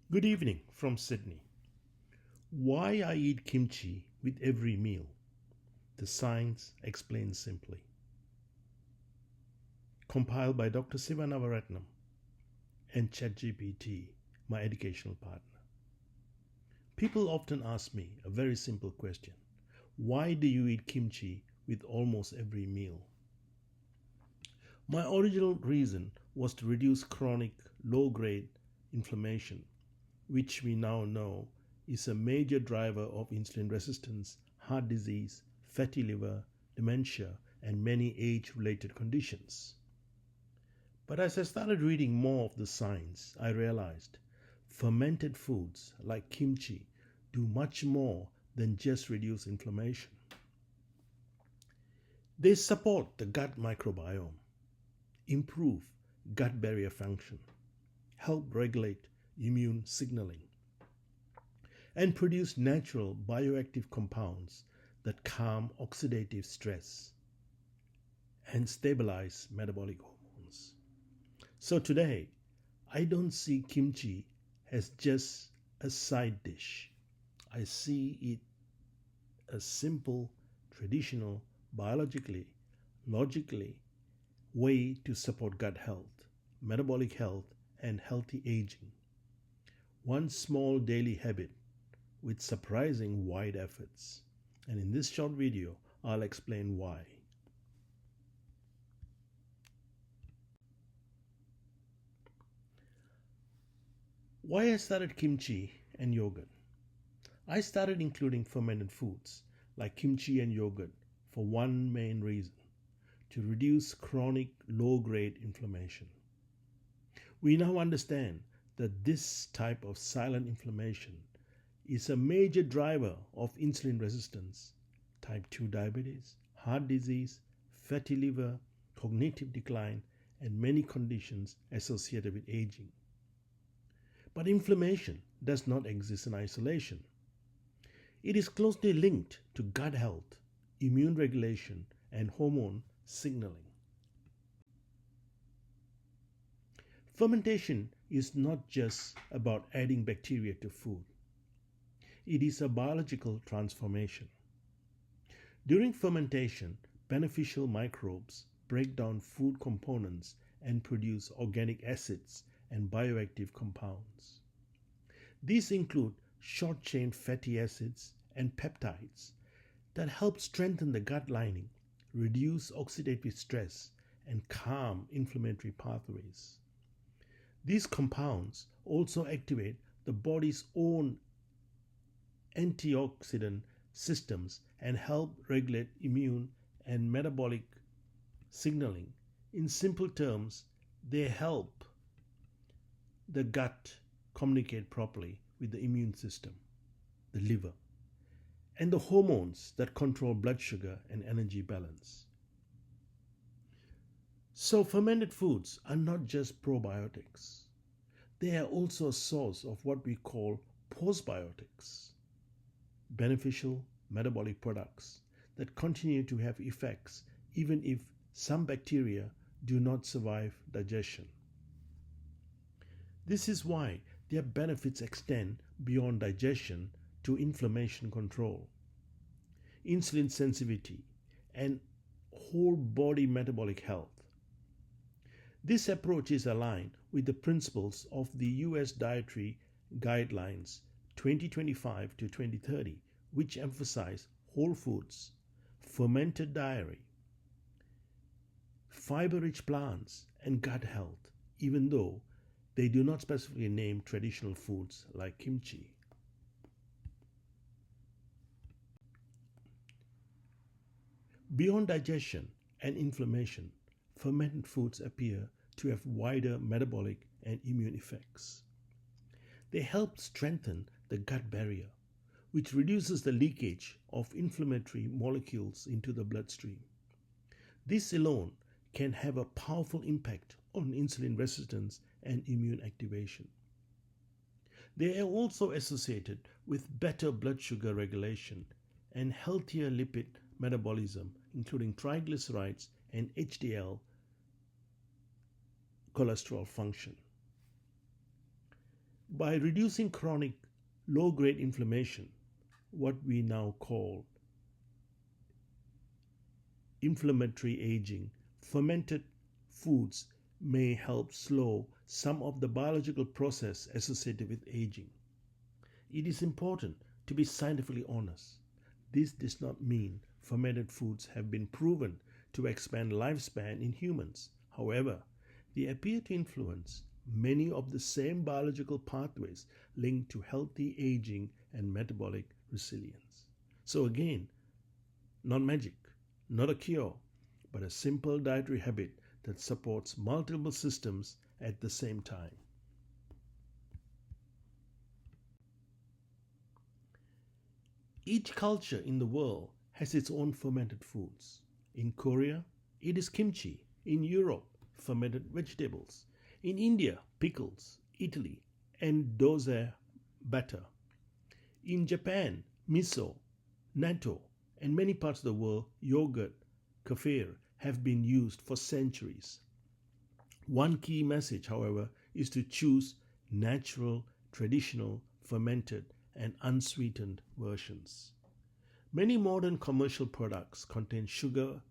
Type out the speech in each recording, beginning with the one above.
Good evening from Sydney. Why I eat kimchi with every meal? The science explained simply. Compiled by Dr. Siva Navaratnam and ChatGPT, my educational partner. People often ask me a very simple question. Why do you eat kimchi with almost every meal? My original reason was to reduce chronic low-grade inflammation, which we now know is a major driver of insulin resistance, heart disease, fatty liver, dementia, and many age-related conditions. But as I started reading more of the science, I realized fermented foods like kimchi do much more than just reduce inflammation. They support the gut microbiome, improve gut barrier function, help regulate immune signaling, and produce natural bioactive compounds that calm oxidative stress and stabilize metabolic hormones. So today, I don't see kimchi as just a side dish. I see it as simple, traditional, biologically, logically way to support gut health, metabolic health, and healthy aging. One small daily habit with surprising wide efforts. And in this short video, I'll explain why. Why I started kimchi and yogurt. I started including fermented foods like kimchi and yogurt for one main reason: to reduce chronic low-grade inflammation. We now understand that this type of silent inflammation is a major driver of insulin resistance, type 2 diabetes, heart disease, fatty liver, cognitive decline, and many conditions associated with aging. But inflammation does not exist in isolation. It is closely linked to gut health, immune regulation, and hormone signaling. Fermentation is not just about adding bacteria to food. It is a biological transformation. During fermentation, beneficial microbes break down food components and produce organic acids and bioactive compounds. These include short-chain fatty acids and peptides that help strengthen the gut lining, reduce oxidative stress, and calm inflammatory pathways. These compounds also activate the body's own antioxidant systems and help regulate immune and metabolic signaling. In simple terms, they help the gut communicate properly with the immune system, the liver, and the hormones that control blood sugar and energy balance. So fermented foods are not just probiotics. They are also a source of what we call postbiotics, beneficial metabolic products that continue to have effects even if some bacteria do not survive digestion. This is why their benefits extend beyond digestion to inflammation control, insulin sensitivity, and whole body metabolic health. This approach is aligned with the principles of the US Dietary Guidelines 2025 to 2030, which emphasize whole foods, fermented dairy, fiber-rich plants, and gut health, even though they do not specifically name traditional foods like kimchi. Beyond digestion and inflammation, fermented foods appear to have wider metabolic and immune effects. They help strengthen the gut barrier, which reduces the leakage of inflammatory molecules into the bloodstream. This alone can have a powerful impact on insulin resistance and immune activation. They are also associated with better blood sugar regulation and healthier lipid metabolism, including triglycerides and HDL cholesterol function. By reducing chronic low-grade inflammation, what we now call inflammatory aging, fermented foods may help slow some of the biological process associated with aging. It is important to be scientifically honest. This does not mean fermented foods have been proven to expand lifespan in humans. However, they appear to influence many of the same biological pathways linked to healthy aging and metabolic resilience. So again, not magic, not a cure, but a simple dietary habit that supports multiple systems at the same time. Each culture in the world has its own fermented foods. In Korea, it is kimchi. In Europe, fermented vegetables. In India, pickles. Italy, endosa batter. In Japan, miso, natto, and many parts of the world, yogurt, kefir have been used for centuries. One key message, however, is to choose natural, traditional, fermented, and unsweetened versions. Many modern commercial products contain sugar,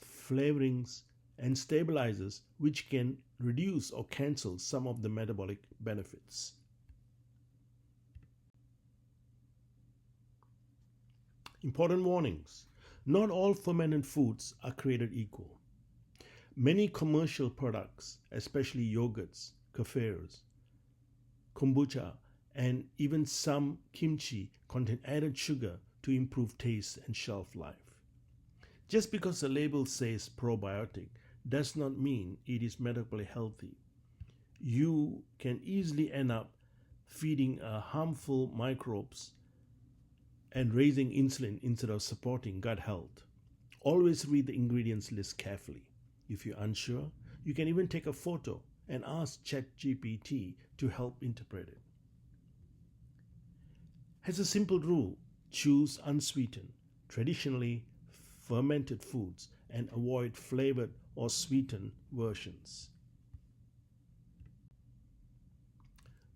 flavorings, and stabilizers which can reduce or cancel some of the metabolic benefits. Important warnings. Not all fermented foods are created equal. Many commercial products, especially yogurts, kefirs, kombucha, and even some kimchi, contain added sugar to improve taste and shelf life. Just because the label says probiotic does not mean it is metabolically healthy. You can easily end up feeding harmful microbes and raising insulin instead of supporting gut health. Always read the ingredients list carefully. If you're unsure, you can even take a photo and ask ChatGPT to help interpret it. As a simple rule, choose unsweetened, traditionally fermented foods and avoid flavored or sweetened versions.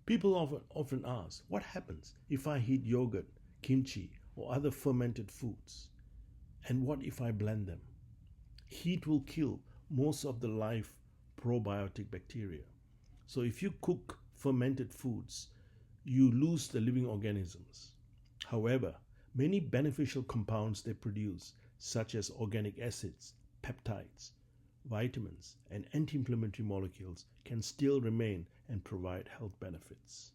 People often ask, what happens if I eat yogurt, kimchi, or other fermented foods? And what if I blend them? Heat will kill most of the live probiotic bacteria. So if you cook fermented foods, you lose the living organisms. However, many beneficial compounds they produce, such as organic acids, peptides, vitamins, and anti-inflammatory molecules, can still remain and provide health benefits.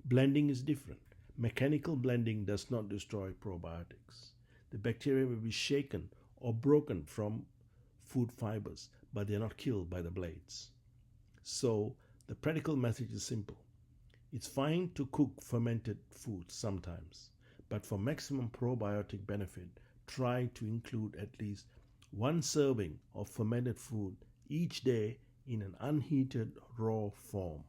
Blending is different. Mechanical blending does not destroy probiotics. The bacteria may be shaken or broken from food fibers, but they are not killed by the blades. So, the practical message is simple. It's fine to cook fermented foods sometimes, but for maximum probiotic benefit, try to include at least one serving of fermented food each day in an unheated raw form.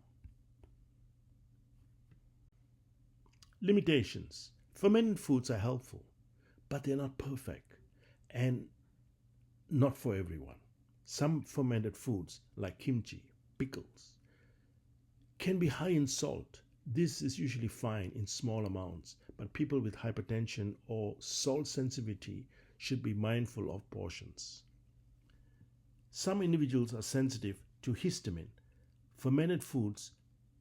Limitations. Fermented foods are helpful, but they're not perfect and not for everyone. Some fermented foods, like kimchi, pickles, can be high in salt. This is usually fine in small amounts, but people with hypertension or salt sensitivity should be mindful of portions. Some individuals are sensitive to histamine. Fermented foods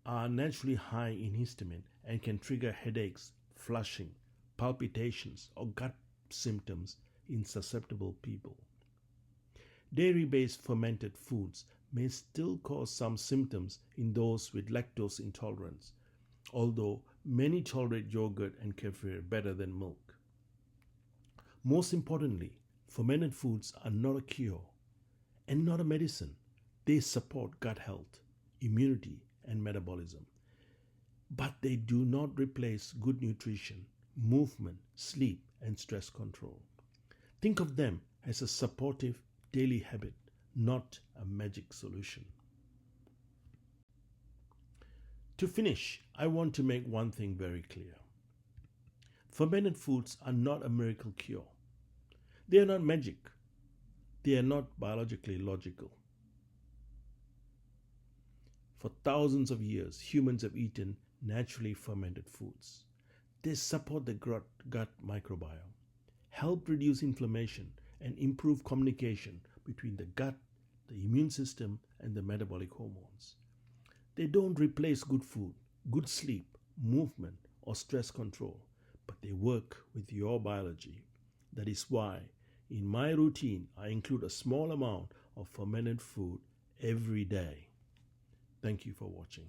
are naturally high in histamine and can trigger headaches, flushing, palpitations, or gut symptoms in susceptible people. Dairy-based fermented foods may still cause some symptoms in those with lactose intolerance, although many tolerate yogurt and kefir better than milk. Most importantly, fermented foods are not a cure and not a medicine. They support gut health, immunity, and metabolism. But they do not replace good nutrition, movement, sleep, and stress control. Think of them as a supportive daily habit, not a magic solution. To finish, I want to make one thing very clear. Fermented foods are not a miracle cure. They are not magic. They are not biologically logical. For thousands of years, humans have eaten naturally fermented foods. They support the gut microbiome, help reduce inflammation, and improve communication between the gut, the immune system, and the metabolic hormones. They don't replace good food, good sleep, movement, or stress control, but they work with your biology. That is why, in my routine, I include a small amount of fermented food every day. Thank you for watching.